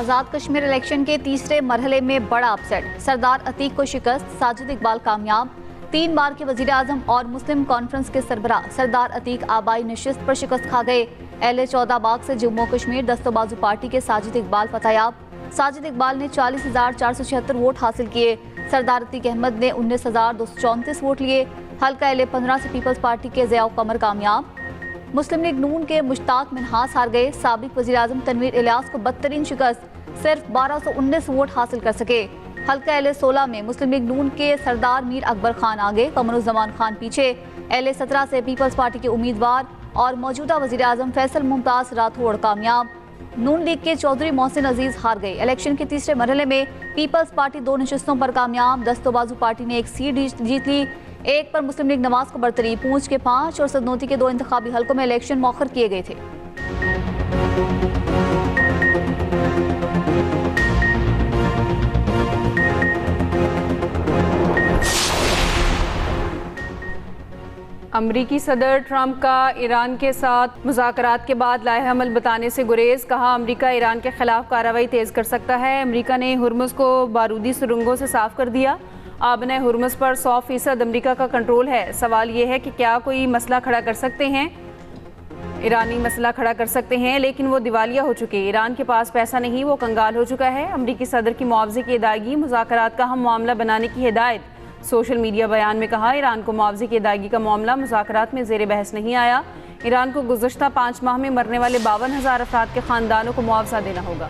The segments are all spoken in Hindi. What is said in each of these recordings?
आज़ाद कश्मीर इलेक्शन के तीसरे मरहले में बड़ा अपसेट, सरदार अतीक को शिकस्त, साजिद इकबाल कामयाब। 3 बार के वजीर आजम और मुस्लिम कॉन्फ्रेंस के सरबराह सरदार अतीक आबाई नशिस्त पर शिकस्त खा गए। LA 14 बाग से जम्मू कश्मीर दस्तोबाजू पार्टी के साजिद इकबाल फतहयाब। साजिद इकबाल ने 40,476 वोट हासिल किए। सरदार अतीक अहमद ने 19,234 वोट लिए। हल्का LA 15 से पीपल्स पार्टी के ज़िया कमर कामयाब। मुस्लिम लीग नून के मुश्ताक मिन्हास हार गए। साबिक वज़ीर आज़म तनवीर इलियास को बदतरीन शिकस्त, सिर्फ 1219 वोट हासिल कर सके। हल्का LA 16 में मुस्लिम लीग नून के सरदार मीर अकबर खान आगे, कमरुज़्ज़मान खान पीछे। LA 17 से पीपल्स पार्टी के उम्मीदवार और मौजूदा वज़ीर आज़म फैसल मुमताज़ राठौड़ कामयाब। नून लीग के चौधरी मोहसिन अजीज हार गए। इलेक्शन के तीसरे मरहले में पीपल्स पार्टी 2 नशिस्तों पर कामयाब। दस्तोबाजू पार्टी ने 1 सीट जीत ली। 1 पर मुस्लिम लीग नवाज को बरतरी। पूंछ के 5 और सदनोती के 2 इंतखाबी हलकों में इलेक्शन मौखर किए गए थे। अमरीकी सदर ट्रंप का ईरान के साथ मुज़ाकरात के बाद लाहेअमल बताने से गुरेज। कहा, अमरीका ईरान के खिलाफ कार्रवाई तेज़ कर सकता है। अमरीका ने हुर्मुज़ को बारूदी सुरंगों से साफ कर दिया। आबने हुर्मुज़ पर 100% अमरीका का कंट्रोल है। सवाल ये है कि क्या कोई मसला खड़ा कर सकते हैं, ईरानी मसला खड़ा कर सकते हैं, लेकिन वो दिवालिया हो चुके। ईरान के पास पैसा नहीं, वो कंगाल हो चुका है। अमरीकी सदर की मुआवजे की अदायगी मुज़ाकरात का अहम मामला बनाने की हिदायत। सोशल मीडिया बयान में कहा, ईरान को मुआवजे की अदायगी का मामला मुज़ाकरात में ज़ेर बहस नहीं आया। ईरान को गुज़श्ता 5 माह में मरने वाले 52,000 अफराद के ख़ानदानों को मुआवजा देना होगा।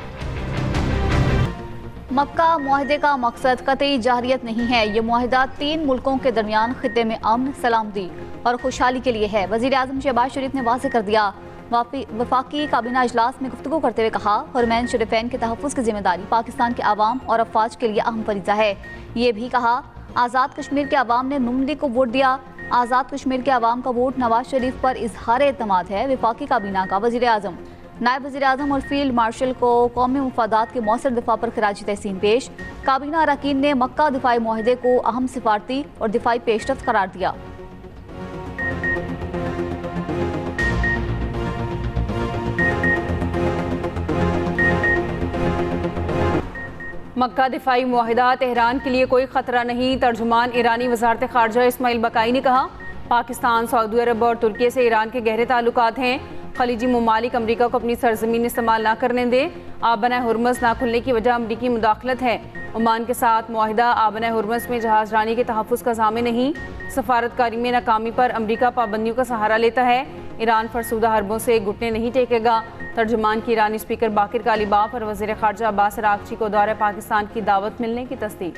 मक्का मुआहदे का मकसद कतई जाहरियत नहीं है। ये मुआहदा 3 मुल्कों के दरमियान खित्ते में अमन, सलामती और खुशहाली के लिए है। वज़ीर आज़म शहबाज शरीफ ने वाज़ेह कर दिया। वफाकी काबीना इजलास में गुफ्तगू करते हुए कहा, हुरमैन शरीफैन के तहफ़्फ़ुज़ की जिम्मेदारी पाकिस्तान के आवाम और अफवाज के लिए अहम फरीज़ा है। ये भी कहा, आज़ाद कश्मीर के अवाम ने नून लीग को वोट दिया। आज़ाद कश्मीर के अवाम का वोट नवाज शरीफ पर इजहार एतमाद है। वफाकी काबीना का वज़ीर आज़म, नायब वज़ीर आज़म और फील्ड मार्शल को कौमी मुफादात के मौसर दिफा पर खराजी तहसीन पेश। काबीना अरकान ने मक्का दिफाई मुआहदे को अहम सिफारती और दिफाई पेशरफ्त करार दिया। मक्का दिफाई मुआहिदा तेहरान के लिए कोई ख़तरा नहीं। तर्जुमान ईरानी वज़ारत ख़ारजा इस्माइल बकाई ने कहा, पाकिस्तान, सऊदी अरब और तुर्की से ईरान के गहरे ताल्लुकात हैं। खलीजी ममालिक अमरीका को अपनी सरजमीन इस्तेमाल ना करने दें। आबना हुर्मुज़ ना खुलने की वजह अमरीकी मुदाखलत है। ओमान के साथ मुआहिदा आबना हुर्मुज़ में जहाज रानी के तहफ़्फ़ुज़ का ज़ामिन नहीं। सफारतकारी में नाकामी पर अमरीका पाबंदियों का सहारा लेता है। ईरान फरसूदा हरबों से घुटने नहीं टेकेगा। तर्जुमान की ईरानी स्पीकर बाकिर कालिबाफ और वज़ीर ख़ारजा अब्बास अराग़ची को दौरे पाकिस्तान की दावत मिलने की तस्दीक।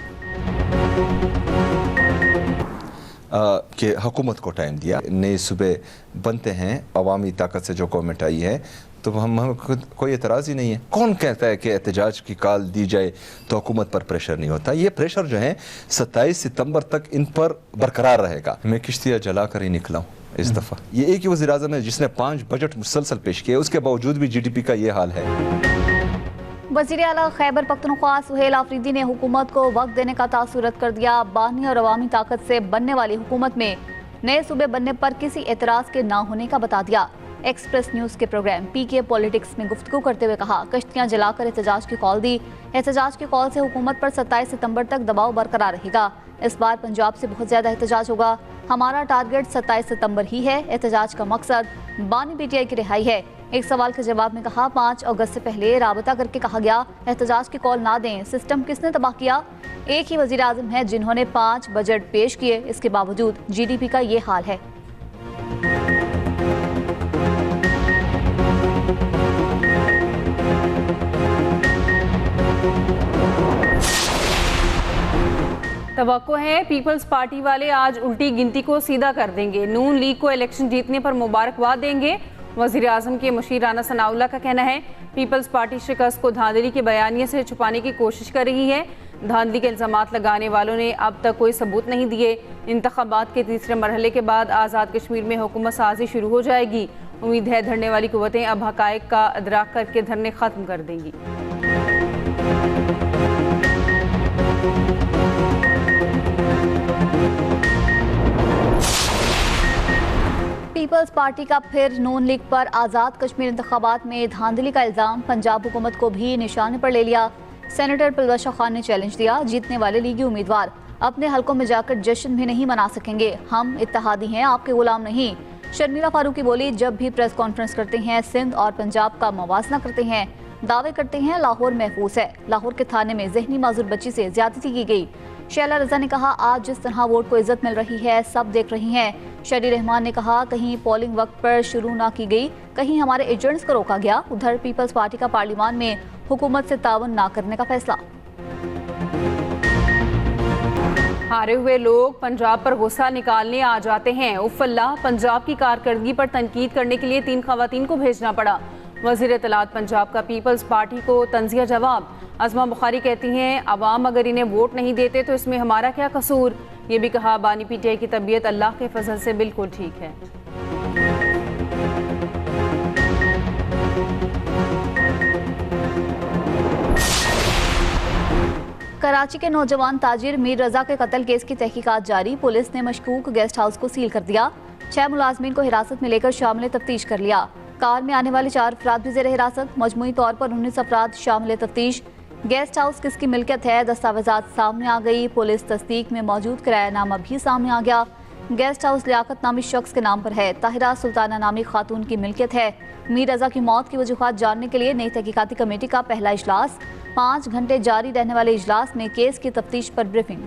कि हुकूमत को टाइम दिया, नए सूबे बनते हैं, अवामी ताकत से जो गवर्नमेंट आई है, तो हम कोई एतराज़ ही नहीं है। कौन कहता है कि एहतजाज की कॉल दी जाए तो हुकूमत पर प्रेशर नहीं होता? ये प्रेशर जो है 27 सितंबर तक इन पर बरकरार रहेगा। मैं किश्तियाँ जला कर ही निकला हूँ इस दफ़ा। ये एक ही वज़ीर आज़म है जिसने 5 बजट मुसलसल पेश किए, उसके बावजूद भी GDP का ये हाल है। वज़ीर आला खैबर पख्तूनख्वा सुहेल आफरीदी ने हुकूमत को वक्त देने का तासुरत कर दिया। बानी और अवामी ताकत से बनने वाली हुकूमत में नए सूबे बनने पर किसी एतराज़ के ना होने का बता दिया। एक्सप्रेस न्यूज़ के प्रोग्राम PK पॉलिटिक्स में गुफ्तगू करते हुए कहा, कश्तियाँ जलाकर एहतजाज की कॉल दी। एहतजाज की कॉल से हुकूमत पर 27 सितंबर तक दबाव बरकरार रहेगा। इस बार पंजाब से बहुत ज़्यादा एहतजाज होगा। हमारा टारगेट 27 सितंबर ही है। एहतजाज का मकसद बानी PTI की रिहाई है। एक सवाल के जवाब में कहा, 5 अगस्त से पहले राबता करके कहा गया एहतजाज की कॉल ना दें। सिस्टम किसने तबाह किया? एक ही वज़ीर आज़म है जिन्होंने 5 बजट पेश किए। इसके बावजूद GDP का ये हाल है। तवक्को है पीपल्स पार्टी वाले आज उल्टी गिनती को सीधा कर देंगे। नून लीग को इलेक्शन जीतने पर मुबारकबाद देंगे। वज़ीर आज़म के मुशीर राना सनाउल्लाह का कहना है, पीपल्स पार्टी शिकस्त को धांधली के बयानिए से छुपाने की कोशिश कर रही है। धांधली के इल्ज़ामात लगाने वालों ने अब तक कोई सबूत नहीं दिए। इंतखाबात के तीसरे मरहले के बाद आज़ाद कश्मीर में हुकूमत साजी शुरू हो जाएगी। उम्मीद है धरने वाली कुव्वतें अब हक़ाइक़ का अदराक करके धरने ख़त्म कर देंगी। पीपल्स पार्टी का फिर नून लीग पर आज़ाद कश्मीर इंतखाबात में धांधली का इल्जाम। पंजाब हुकूमत को भी निशाने पर ले लिया। सेनेटर पिलवशा खान ने चैलेंज दिया, जीतने वाले लीगी उम्मीदवार अपने हलकों में जाकर जश्न भी नहीं मना सकेंगे। हम इत्तेहादी हैं, आपके गुलाम नहीं। शर्मिला फारूकी बोली, जब भी प्रेस कॉन्फ्रेंस करते हैं सिंध और पंजाब का मवाजना करते हैं, दावे करते हैं लाहौर महफूज है। लाहौर के थाने में जहनी माजूर बच्ची से ज्यादती की गई। शैला रजा ने कहा, आज जिस तरह वोट को इज्जत मिल रही है सब देख रही हैं। शरी रहमान ने कहा, कहीं पोलिंग वक्त पर शुरू ना की गई, कहीं हमारे एजेंट्स को रोका गया। उधर पीपल्स पार्टी का पार्लियामान में हुकूमत से तावन ना करने का फैसला। हारे हुए लोग पंजाब पर गुस्सा निकालने आ जाते हैं। उफ़ल्ला, पंजाब की कारकर्दगी पर तनकीद करने के लिए 3 खवातीन को भेजना पड़ा। वज़ीर इत्तलात पंजाब का पीपल्स पार्टी को तंज़िया जवाब। अज़मा बुखारी कहती हैं, अवाम अगर इन्हें वोट नहीं देते तो इसमें हमारा क्या कसूर। ये भी कहा, बानी पीटीआई की तबीयत अल्लाह के फजल से बिल्कुल ठीक है। कराची के नौजवान ताजिर मीर रजा के कत्ल केस की तहकीकात जारी। पुलिस ने मशकूक गेस्ट हाउस को सील कर दिया। 6 मुलाजमीन को हिरासत में लेकर शामिल तफ्तीश कर लिया। कार में आने वाले 4 अफराद भी जेर हिरासत। मजमूई तौर पर 19 अफराद शामिल तफ्तीश। गेस्ट हाउस किसकी मिल्कियत है, दस्तावेजात सामने आ गई। पुलिस तस्दीक में मौजूद किरायानामा भी सामने आ गया। गेस्ट हाउस लियाकत नामी शख्स के नाम पर है। ताहिरा सुल्ताना नामी खातून की मिल्कियत है। मीर रजा की मौत की वजूहात जानने के लिए नई तहकीकाती कमेटी का पहला इजलास। 5 घंटे जारी रहने वाले इजलास में केस की तफ्तीश पर ब्रीफिंग।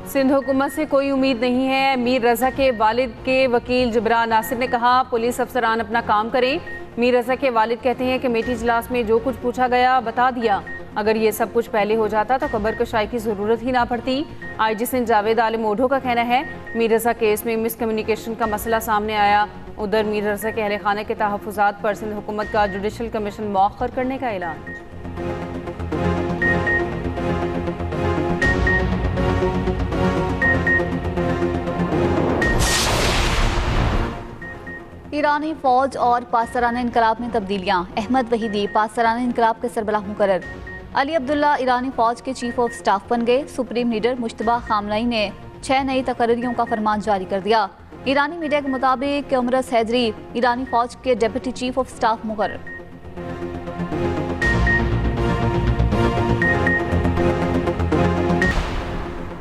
सिंध हुकूमत से कोई उम्मीद नहीं है। मीर रजा के वालिद के वकील जबरान नासिर ने कहा, पुलिस अफसरान अपना काम करें। मीर रजा के वालिद कहते हैं, कमेटी इजलास में जो कुछ पूछा गया बता दिया। अगर ये सब कुछ पहले हो जाता तो कब्र कशाई की ज़रूरत ही ना पड़ती। IG सिंध जावेद आलिम ओढो का कहना है, मीर रजा केस में मिसकम्युनिकेशन का मसला सामने आया। उधर मीर रजा के अहले खाना के तहफ़्फ़ुज़ात पर सिंध हुकूमत का जुडिशल कमीशन मौख़र करने का ऐलान। ईरानी फौज और पासराना इनकलाब में तब्दीलियां। अहमद वहीदी पासराना इनकलाब के सरबराह मुकर्रर। अली अब्दुल्ला ईरानी फौज के चीफ ऑफ स्टाफ बन गए। सुप्रीम लीडर मुश्तबा खामनई ने 6 नई तकर्रियों का फरमान जारी कर दिया। ईरानी मीडिया के मुताबिक उमरस हैदरी ईरानी फौज के डिप्टी चीफ ऑफ स्टाफ मुकर्रर।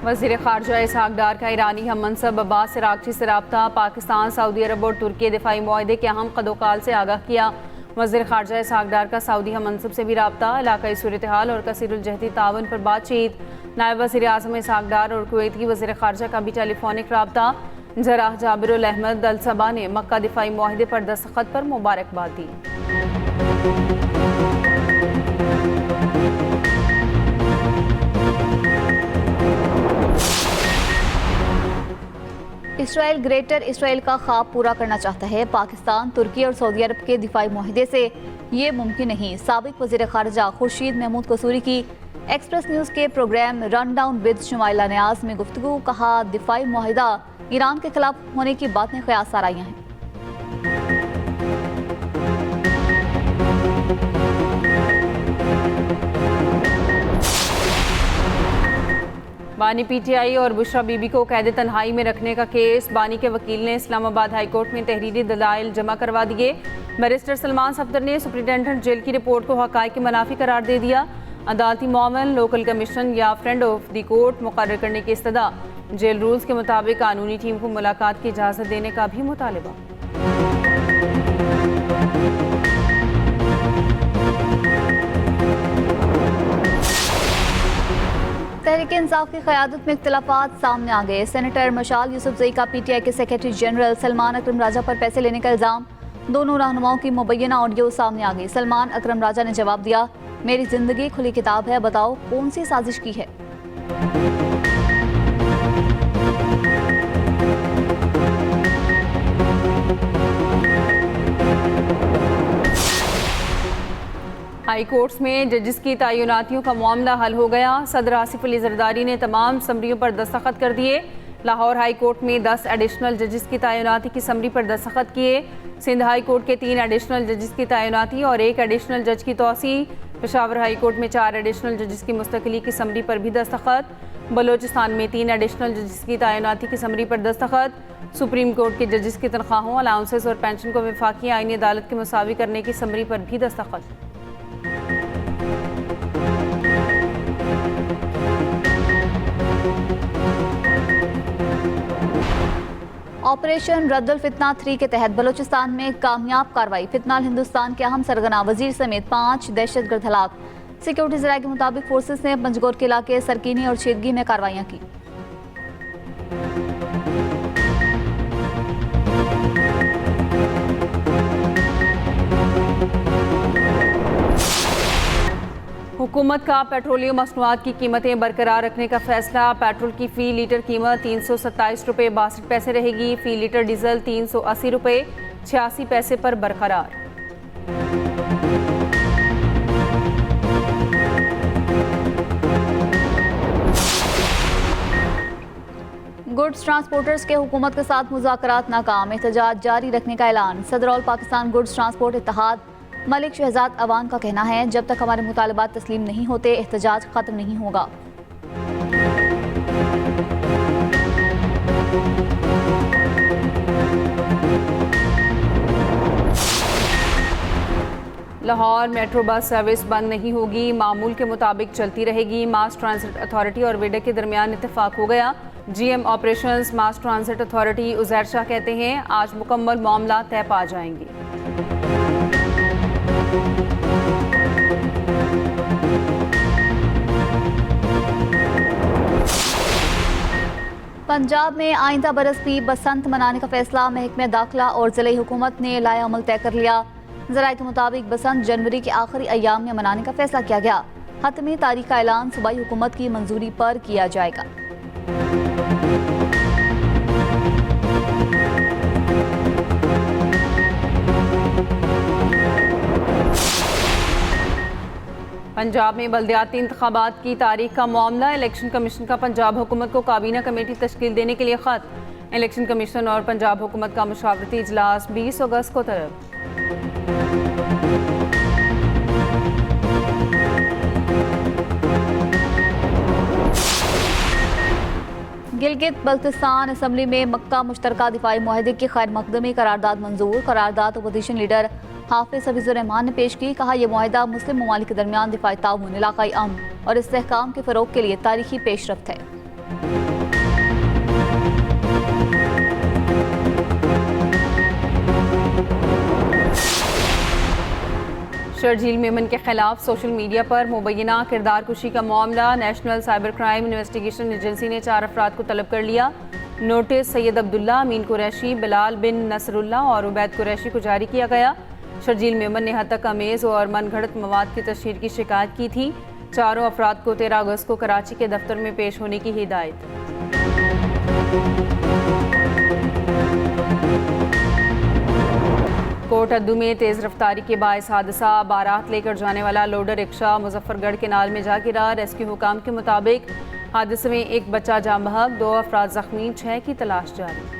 वज़ीर ख़ारजा इसहाक़ डार का ईरानी हम मनसब अब्बास अराग़ची से रब्ता। पाकिस्तान, सऊदी अरब और तुर्की दिफाई मुआहदे के अहम कदोकाल से आगाह किया। वज़ीर ख़ारजा इसहाक़ डार का सऊदी हम मनसब से भी रब्ता। इलाक़ाई सूरत हाल और कसीरुल-जहदी ताउन पर बातचीत। नायब वज़ीर आज़म इसहाक़ डार और कुवैत की वज़ीर ख़ारजा का भी टेलीफोनिक रब्ता। जराह जाबिरुल अहमद अल सबा ने मक्का दिफाई मुआहदे पर दस्तखत पर मुबारकबाद दी। इसराइल ग्रेटर इसराइल का ख्वाब पूरा करना चाहता है। पाकिस्तान, तुर्की और सऊदी अरब के दिफाई मुआहदे से ये मुमकिन नहीं। साबिक वज़ीर ख़ारजा खुर्शीद महमूद कसूरी की एक्सप्रेस न्यूज़ के programme run down with Shumaila Niaz में गुफ्तगू। कहा, दिफाई मुआहदा ईरान के खिलाफ होने की बातें क़यास आराइयां हैं। बानी पीटीआई और बुशरा बीबी को कैद तन्हाई में रखने का केस। बानी के वकील ने इस्लामाबाद हाई कोर्ट में तहरीरी दलाइल जमा करवा दिए। बैरिस्टर सलमान सफदर ने सुप्रिटेंडेंट जेल की रिपोर्ट को हक़ाइक़ के मुनाफी करार दे दिया। अदालती मामल, लोकल कमीशन या फ्रेंड ऑफ द कोर्ट मुकर्रर करने की इस्तदा। जेल रूल्स के मुताबिक कानूनी टीम को मुलाकात की इजाज़त देने का भी मुतालबा। तहरीक इंसाफ की क़यादत में इख्तिलाफ़ात सामने आ गए। सेनेटर मशाल यूसुफजई का पीटीआई के सेक्रेटरी जनरल सलमान अकरम राजा पर पैसे लेने का इल्ज़ाम। दोनों रहनुमाओं की मुबैना ऑडियो सामने आ गई। सलमान अकरम राजा ने जवाब दिया, मेरी जिंदगी खुली किताब है, बताओ कौन सी साजिश की है। हाई कोर्ट्स में जजेस की तैनातियों का मामला हल हो गया। सदर आसिफ अली जरदारी ने तमाम समरियों पर दस्तखत कर दिए। लाहौर हाई कोर्ट में 10 एडिशनल जजेस की तैनाती की समरी पर दस्तखत किए। सिंध हाई कोर्ट के 3 एडिशनल जजेस की तैनाती और 1 एडिशनल जज की तौसी। पेशावर हाई कोर्ट में 4 एडिशनल जजेस की मुस्तकिली की समरी पर भी दस्तखत। बलोचिस्तान में 3 एडिशनल जजेस की तैनाती की समरी पर दस्तखत। सुप्रीम कोर्ट के जजेस की तनख्वाहों, अलाउंसेस और पेंशन को वफाकी आईनी अदालत के मुसावी करने की समरी पर भी दस्तखत। ऑपरेशन रद्दुल फितना 3 के तहत बलूचिस्तान में कामयाब कार्रवाई। फितनाल हिंदुस्तान के अहम सरगना वजीर समेत 5 दहशतगर्द हलाक। सिक्योरिटी जराये के मुताबिक फोर्सेस ने पंजगोर के इलाके सरकीनी और छेदगी में कार्रवाइयां की। हुकूमत का पेट्रोलियम मसनूआत की कीमतें बरकरार रखने का फैसला। पेट्रोल की फ़ी लीटर कीमत 327 रुपये 62 पैसे रहेगी। फ़ी लीटर डीजल 380 रुपये 86 पैसे पर बरकरार। गुड्स ट्रांसपोर्टर्स के हुकूमत के साथ मुज़ाकरात नाकाम। एहतजाज जारी रखने का ऐलान। सदर ऑल पाकिस्तान गुड्स ट्रांसपोर्ट इत्तेहाद मलिक शहजाद अवान का कहना है, जब तक हमारे मुतालबात तस्लीम नहीं होते एहतजाज खत्म नहीं होगा। लाहौर मेट्रो बस सर्विस बंद नहीं होगी, मामूल के मुताबिक चलती रहेगी। मास ट्रांजिट अथॉरिटी और वेडक के दरमियान इत्तेफाक हो गया। GM ऑपरेशंस मास ट्रांजिट अथॉरिटी उजैर शाह कहते हैं, आज मुकम्मल मामला तय पा जाएंगे। पंजाब में आइंदा बरस भी बसंत मनाने का फैसला महकमे दाखिला और ज़िले हुकूमत ने लाए अमल तय कर लिया। ज़राए के मुताबिक बसंत जनवरी के आखिरी अयाम में मनाने का फैसला किया गया। हतमी तारीख का ऐलान सूबाई हुकूमत की मंजूरी पर किया जाएगा। पंजाब में बल्दियाती इंतखाबात की तारीख का मामला। इलेक्शन कमीशन का पंजाब हुकूमत को काबीना कमेटी तश्कील देने के लिए खत। इलेक्शन कमीशन और पंजाब हुकूमत का मुशावरती इजलास 20 अगस्त को तलब। गिलगित बल्तिस्तान असम्बली में मक्का मुश्तरका दिफाई मुआहदे की खैर मकदमी करारदाद मंजूर। करारदाद अपोजिशन लीडर हाफिज हफीजुर रहमान ने पेश की। कहा, यह मुआहदा मुस्लिम ममालिक के दरमियान दिफाई ताउन, इलाकाई अमन और इस्तेहकाम के फ़रोग के लिए तारीखी पेशरफ्त है। शर्जील मेमन के खिलाफ सोशल मीडिया पर मुबैना किरदार कुशी का मामला। National cyber crime investigation agency ने 4 अफराद को तलब कर लिया। नोटिस सैयद अब्दुल्ला, अमीन कुरैशी, बिलाल बिन नसरुल्ला और उबैद कुरैशी को जारी किया गया। शर्जील मेमन ने हतक अमेज और मनगढ़ंत मवाद की तशहीर की शिकायत की थी। चारों अफराद को 13 अगस्त को कराची के दफ्तर में पेश होने की हिदायत। कोट अद्दू में तेज़ रफ्तारी के बायस हादसा। बारात लेकर जाने वाला लोडर रिक्शा मुजफ्फरगढ़ केनाल में जा गिरा। रेस्क्यू हुकाम के मुताबिक हादसे में एक बच्चा जाँ बहक, 2 अफराद जख्मी, 6 की तलाश जारी।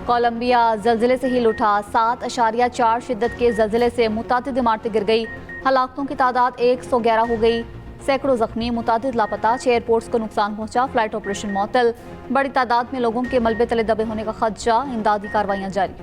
कोलंबिया जल्जिले से हिल उठा। 7.4 शिद्दत के जल्जिले से मुतादिद इमारतें गिर गई। हलाकतों की तादाद 111 हो गई। सैकड़ों जख्मी, मुतादिद लापता। 6 एयरपोर्ट्स को नुकसान पहुंचा। फ्लाइट ऑपरेशन मुअत्तल। बड़ी तादाद में लोगों के मलबे तले दबे होने का खदशा। इमदादी कार्रवाइयां जारी।